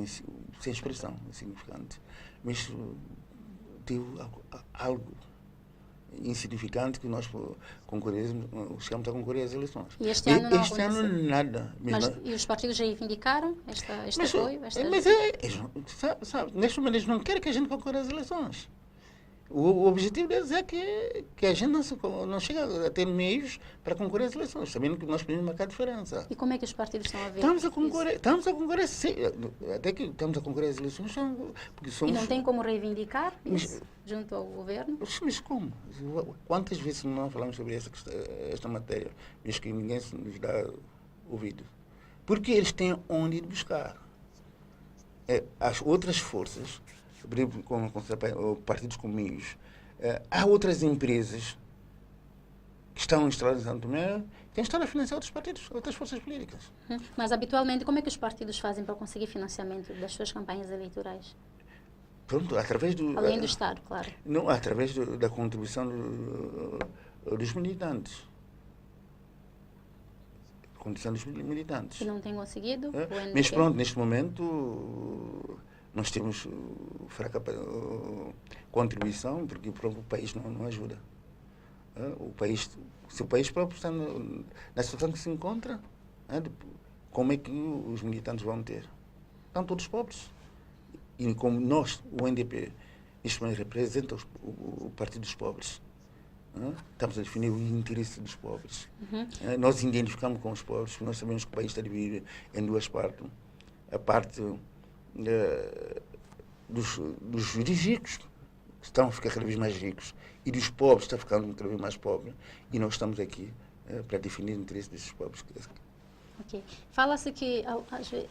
sem expressão, insignificante, mas teve algo insignificante que nós chegamos a concorrer às eleições. E este ano não Este ano nada. E os partidos reivindicaram este apoio? Sabe, neste momento eles não querem que a gente concorra às eleições. O objetivo deles é que a gente não chega a ter meios para concorrer às eleições, sabendo que nós podemos marcar a diferença. E como é que os partidos estão a ver Estamos a isso? concorrer, sim, até que estamos a concorrer às eleições, porque somos... E não tem como reivindicar isso junto ao governo? Mas como? Quantas vezes não falamos sobre esta matéria, visto que ninguém nos dá ouvido? Porque eles têm onde ir buscar. As outras forças, por exemplo, como partidos comuns, há outras empresas que estão instaladas em Santo Tomé, que estão a financiar outros partidos, outras forças políticas. Mas, habitualmente, como é que os partidos fazem para conseguir financiamento das suas campanhas eleitorais? Pronto, através do... Além do Estado, claro. Não, através da contribuição dos militantes. Condição dos militantes. E não tem conseguido? Mas pronto, neste momento nós temos fraca contribuição, porque o próprio país não ajuda. Se o país próprio está na situação que se encontra, como é que os militantes vão ter? Estão todos pobres. E como nós, o NDP, neste momento representa o Partido dos Pobres, estamos a definir o interesse dos pobres. Nós identificamos com os pobres, porque nós sabemos que o país está dividido em duas partes. A parte dos ricos, que estão a ficar cada vez mais ricos, e dos pobres, que estão ficando cada vez mais pobres. E nós estamos aqui para definir o interesse desses pobres. Ok. Fala-se que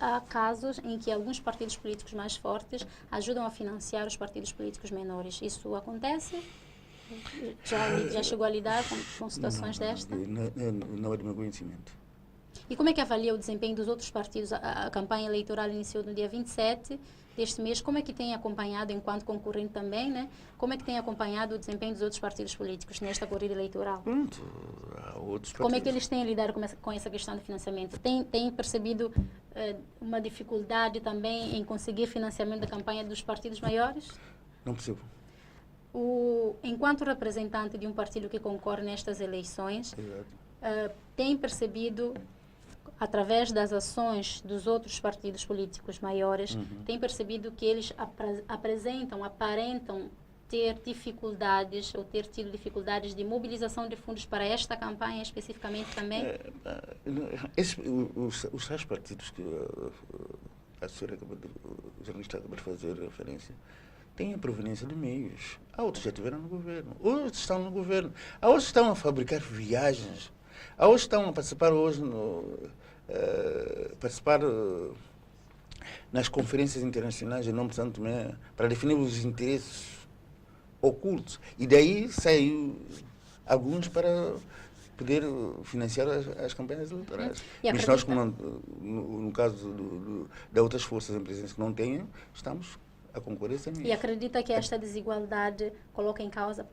há casos em que alguns partidos políticos mais fortes ajudam a financiar os partidos políticos menores. Isso acontece? Já chegou a lidar com situações destas? Não é do meu conhecimento. E como é que avalia o desempenho dos outros partidos? A campanha eleitoral iniciou no dia 27 deste mês. Como é que tem acompanhado, enquanto concorrente também, né? Como é que tem acompanhado o desempenho dos outros partidos políticos nesta corrida eleitoral? Pronto, há outros partidos. Como é que eles têm lidado com essa questão de financiamento? Tem percebido uma dificuldade também em conseguir financiamento da campanha dos partidos maiores? Não percebo. Enquanto representante de um partido que concorre nestas eleições, tem percebido, através das ações dos outros partidos políticos maiores, tem percebido que eles aparentam ter dificuldades ou ter tido dificuldades de mobilização de fundos para esta campanha especificamente também? Os tais partidos que a jornalista acabou de fazer referência têm a proveniência de meios. Há outros que já estiveram no governo, outros estão no governo, há outros que estão a fabricar viagens, há outros que estão a participar hoje nas conferências internacionais em nome de Santo Tomé para definir os interesses ocultos. E daí saiu alguns para poder financiar as campanhas eleitorais. Mas nós, como no caso de outras forças em presença que não tenham, estamos a concorrer sem E acredita que esta desigualdade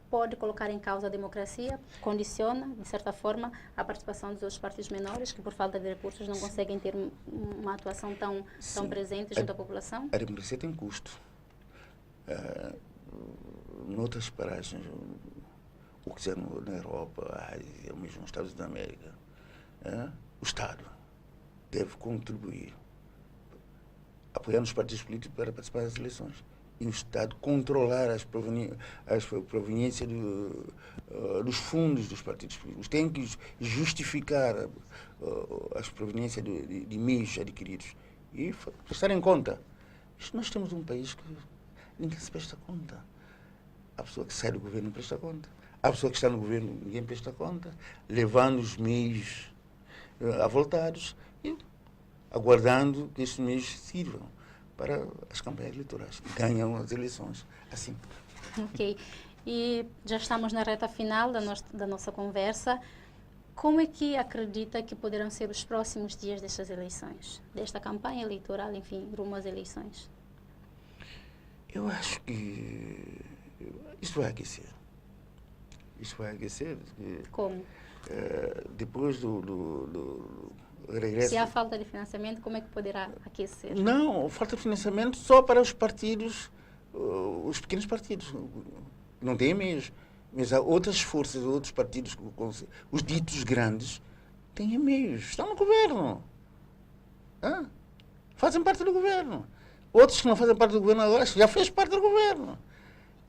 pode colocar em causa a democracia? Condiciona, de certa forma, a participação dos outros partidos menores, que por falta de recursos não conseguem ter uma atuação tão presente junto à população? A democracia tem custo. Noutras paragens, o que seja na Europa, a Ásia, mesmo nos Estados Unidos da América, o Estado deve contribuir apoiando os partidos políticos para participar das eleições. E o Estado controlar as proveniências dos fundos dos partidos políticos. Tem que justificar as proveniências de meios adquiridos e prestar em conta. Nós temos um país que ninguém se presta conta. A pessoa que sai do governo não presta conta. A pessoa que está no governo ninguém presta conta, levando os meios avultados e aguardando que estes meios sirvam para as campanhas eleitorais. Ganham as eleições. Assim. Ok. E já estamos na reta final da nossa conversa. Como é que acredita que poderão ser os próximos dias destas eleições? Desta campanha eleitoral, enfim, rumo às eleições? Eu acho que isto vai aquecer. Isto vai aquecer. Como? Depois do regresso. Se há falta de financiamento, como é que poderá aquecer? Não, falta de financiamento só para os partidos, os pequenos partidos. Não têm meios. Mas há outras forças, outros partidos, os ditos grandes, têm meios. Estão no governo. Fazem parte do governo. Outros que não fazem parte do governo agora, já fez parte do governo.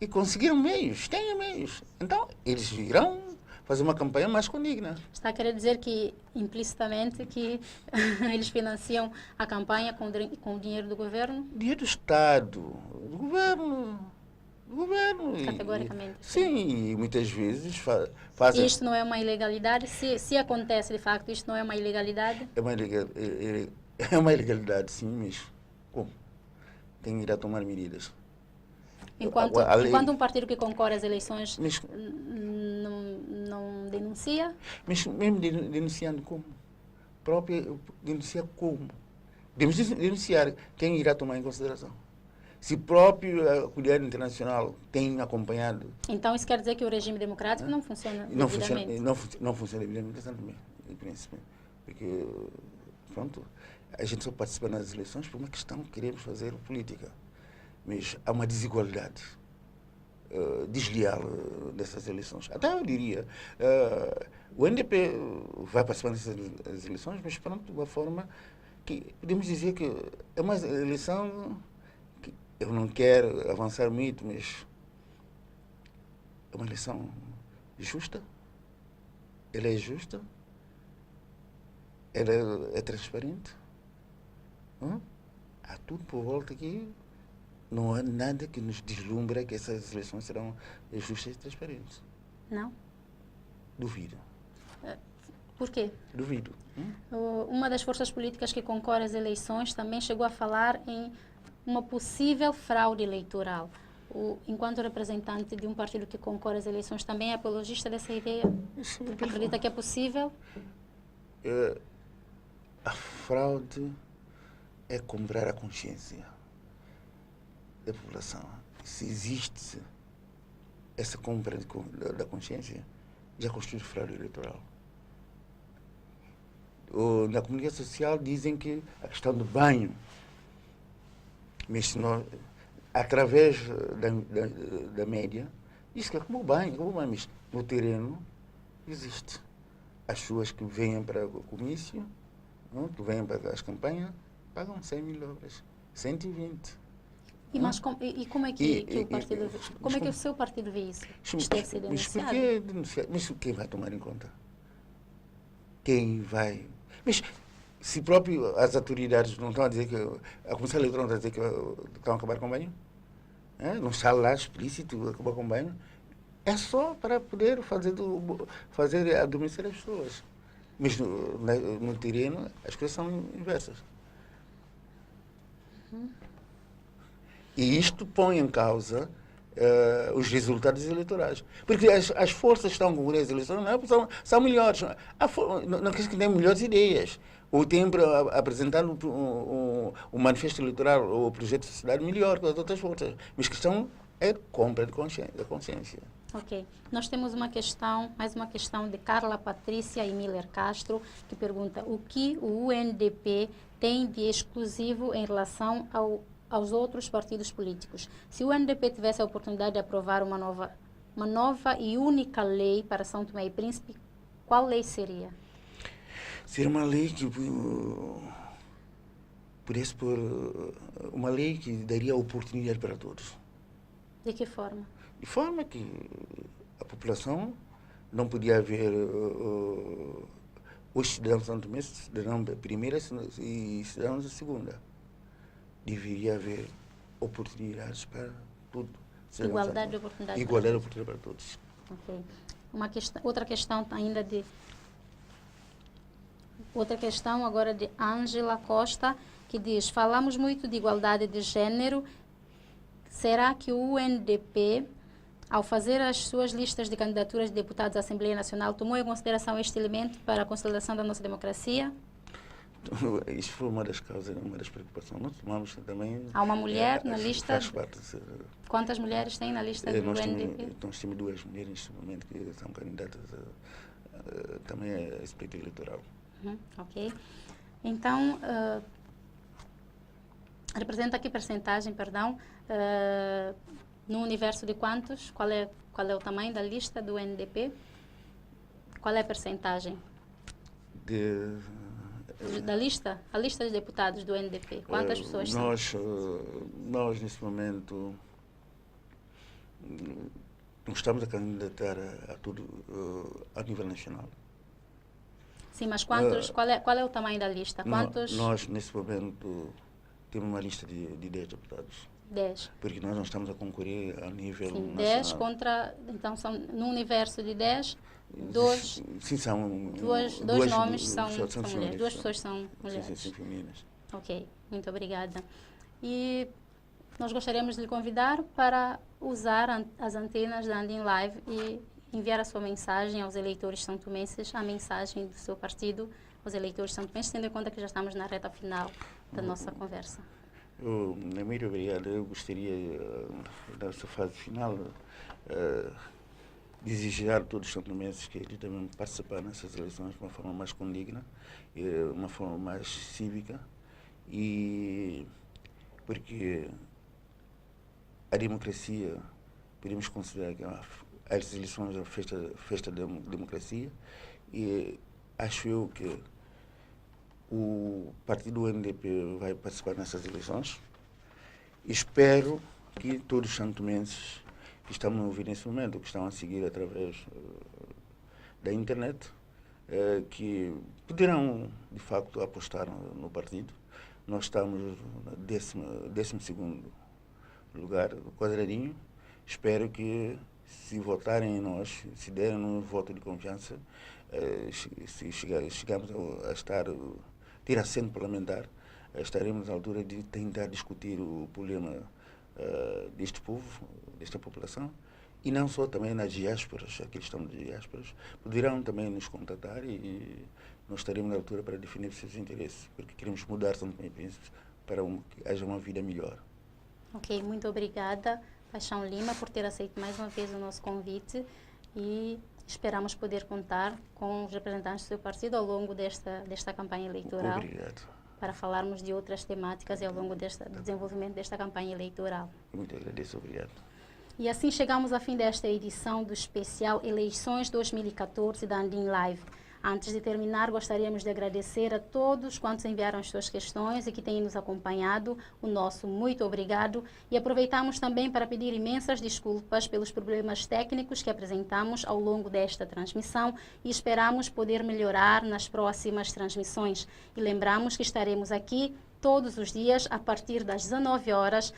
E conseguiram meios, têm meios. Então, eles irão fazer uma campanha mais condigna. Está a querer dizer que, implicitamente, que eles financiam a campanha com o dinheiro do governo? Dinheiro do Estado, do governo. Do governo. Categoricamente. Sim, e muitas vezes fazem... Isto não é uma ilegalidade? Se acontece, de facto, isto não é uma ilegalidade? É uma ilegalidade, sim, mas como? Tem que ir a tomar medidas. Enquanto um partido que concorre às eleições Mas, não denuncia? mas mesmo denunciando como? Denunciar como? Devemos denunciar quem irá tomar em consideração. Se próprio a comunidade internacional tem acompanhado... Então isso quer dizer que o regime democrático não funciona devidamente? Não funciona devidamente, exatamente, em princípio. Porque, pronto, a gente só participa nas eleições por uma questão que queremos fazer política. Mas há uma desigualdade desleal dessas eleições. Até eu diria, o NDP vai participar dessas eleições, mas pronto, de uma forma que podemos dizer que é uma eleição que eu não quero avançar muito, mas é uma eleição justa, ela é justa, ela é transparente. Há tudo por volta aqui. Não há nada que nos deslumbra que essas eleições serão justas e transparentes. Não? Duvido. Por quê? Duvido. Uma das forças políticas que concorre às eleições também chegou a falar em uma possível fraude eleitoral. Enquanto representante de um partido que concorre às eleições, também é apologista dessa ideia? Porque acredita que é possível? A fraude é comprar a consciência da população. Se existe essa compra da consciência, já constitui fraude eleitoral. Na comunicação social dizem que a questão do banho, mas se nós, através da média, diz que é como banho, mas no terreno existe. As pessoas que vêm para o comício, que vêm para as campanhas, pagam 100 mil euros, 120. E como é que o partido como é que o seu partido vê isso? Isto deve ser denunciado. Mas por que denunciar? Mas quem vai tomar em conta? Quem vai? Mas se próprio as autoridades não estão a dizer que a Comissão Eleitoral não está a dizer que estão a acabar com o banho? Não está lá explícito acabar com o banho? É só para poder fazer adormecer as pessoas. Mas no terreno as coisas são inversas. E isto põe em causa os resultados eleitorais. Porque as forças que estão concorrendo às eleições são melhores. Não quer dizer que têm melhores ideias. Ou têm apresentado um manifesto eleitoral ou projeto de sociedade melhor que as outras forças. Mas a questão é compra da consciência. Ok. Nós temos mais uma questão de Carla Patrícia e Miller Castro, que pergunta o que o UNDP tem de exclusivo em relação aos outros partidos políticos. Se o UNDP tivesse a oportunidade de aprovar uma nova e única lei para São Tomé e Príncipe, qual lei seria? Seria uma lei que pudesse por uma lei que daria oportunidade para todos. De que forma? De forma que a população não podia haver os cidadãos de São Tomé, cidadãos da primeira e cidadãos da segunda. Deveria haver oportunidades para tudo. Igualdade de oportunidades. Igualdade de oportunidades para todos. Ok. Outra questão ainda outra questão agora de Ângela Costa, que diz: falamos muito de igualdade de gênero. Será que o UNDP, ao fazer as suas listas de candidaturas de deputados à Assembleia Nacional, tomou em consideração este elemento para a consolidação da nossa democracia? Isso foi uma das causas, uma das preocupações. Nós tomamos também... Há uma mulher na lista? Faz parte. Quantas mulheres tem na lista do UNDP? Nós temos 2 mulheres neste momento que são candidatas também a esse pleito eleitoral. Ok. Então, representa que percentagem, perdão, no universo de quantos? Qual é o tamanho da lista do UNDP? Qual é a percentagem? Da lista? A lista de deputados do UNDP. Quantas pessoas são? Nós, neste momento, não estamos a candidatar a tudo a nível nacional. Sim, mas quantos, qual é o tamanho da lista? Quantos? Nós, nesse momento, temos uma lista de 10 deputados. 10. Porque nós não estamos a concorrer a nível nacional. 10 contra, então são, num universo de 10, dois, sim, são dois nomes são mulheres, mulheres, duas pessoas são mulheres. Sim, femininas. Ok, muito obrigada. E nós gostaríamos de lhe convidar para usar as antenas da Andim Live e enviar a sua mensagem aos eleitores santomenses, a mensagem do seu partido aos eleitores santomenses, tendo em conta que já estamos na reta final da nossa conversa. Muito obrigado. Eu gostaria, nessa fase final, de exigir a todos os santomenses que eles devem participar nessas eleições de uma forma mais condigna, uma forma mais cívica, e porque a democracia, podemos considerar que as eleições é a festa da democracia, e acho eu que o partido do NDP vai participar nessas eleições. Espero que todos os santomenses que estão a ouvir nesse momento, que estão a seguir através da internet, que poderão, de facto, apostar no partido. Nós estamos no 12º lugar do quadradinho. Espero que, se votarem em nós, se derem um voto de confiança, se chegamos a estar, ter assento parlamentar, estaremos à altura de tentar discutir o problema deste povo, desta população, e não só também nas diásporas, aqueles que estão nas diásporas, poderão também nos contatar e nós estaremos à altura para definir os seus interesses, porque queremos mudar São Tomé e Príncipe para que haja uma vida melhor. Ok, muito obrigada, Paixão Lima, por ter aceito mais uma vez o nosso convite, e esperamos poder contar com os representantes do seu partido ao longo desta campanha eleitoral. Obrigado. Para falarmos de outras temáticas e ao longo do desenvolvimento desta campanha eleitoral. Muito agradeço, obrigado. E assim chegamos ao fim desta edição do especial Eleições 2014 da Andim Live. Antes de terminar, gostaríamos de agradecer a todos quantos enviaram as suas questões e que têm nos acompanhado. O nosso muito obrigado. E aproveitamos também para pedir imensas desculpas pelos problemas técnicos que apresentamos ao longo desta transmissão e esperamos poder melhorar nas próximas transmissões. E lembramos que estaremos aqui todos os dias a partir das 19 horas,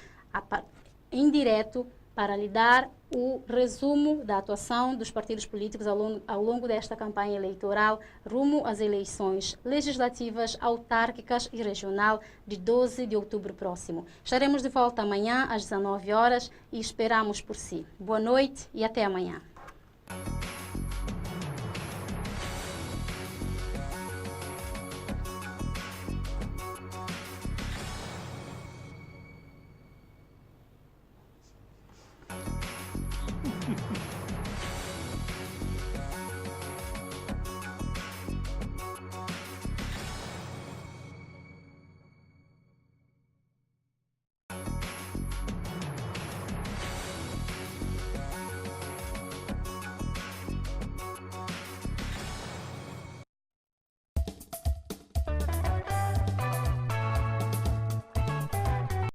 em direto, para lhe dar o resumo da atuação dos partidos políticos ao longo desta campanha eleitoral rumo às eleições legislativas, autárquicas e regional de 12 de outubro próximo. Estaremos de volta amanhã às 19 horas e esperamos por si. Boa noite e até amanhã.